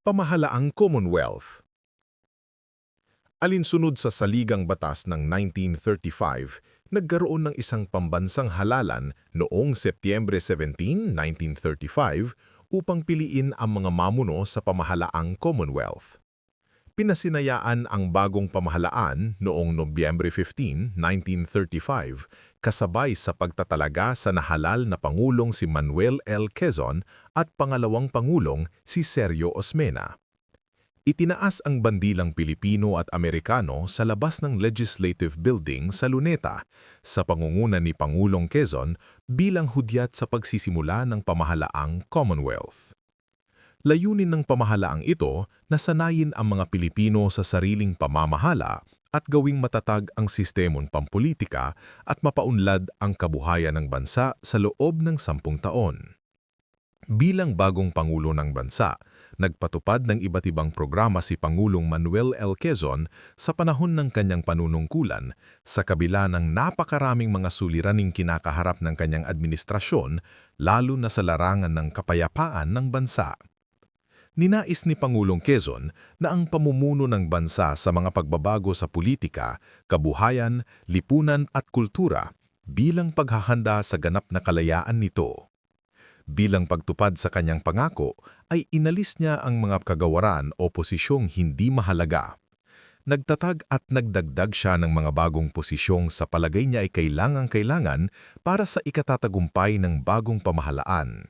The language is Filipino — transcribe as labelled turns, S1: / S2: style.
S1: Pamahalaang Commonwealth. Alinsunod sa saligang batas ng 1935, nagkaroon ng isang pambansang halalan noong Setyembre 17, 1935 upang piliin ang mga mamuno sa pamahalaang Commonwealth. Pinasinayaan ang bagong pamahalaan noong Nobyembre 15, 1935, kasabay sa pagtatalaga sa nahalal na Pangulong si Manuel L. Quezon at pangalawang Pangulong si Sergio Osmeña. Itinaas ang bandilang Pilipino at Amerikano sa labas ng Legislative Building sa Luneta sa pangunguna ni Pangulong Quezon bilang hudyat sa pagsisimula ng pamahalaang Commonwealth. Layunin ng pamahalaang ito na sanayin ang mga Pilipino sa sariling pamamahala at gawing matatag ang sistemong pampolitika at mapaunlad ang kabuhayan ng bansa sa loob ng 10 taon. Bilang bagong Pangulo ng bansa, nagpatupad ng iba't ibang programa si Pangulong Manuel L. Quezon sa panahon ng kanyang panunungkulan sa kabila ng napakaraming mga suliraning kinakaharap ng kanyang administrasyon, lalo na sa larangan ng kapayapaan ng bansa. Ninais ni Pangulong Quezon na ang pamumuno ng bansa sa mga pagbabago sa politika, kabuhayan, lipunan at kultura bilang paghahanda sa ganap na kalayaan nito. Bilang pagtupad sa kanyang pangako ay inalis niya ang mga kagawaran o posisyong hindi mahalaga. Nagtatag at nagdagdag siya ng mga bagong posisyong sa palagay niya ay kailangan para sa ikatatagumpay ng bagong pamahalaan.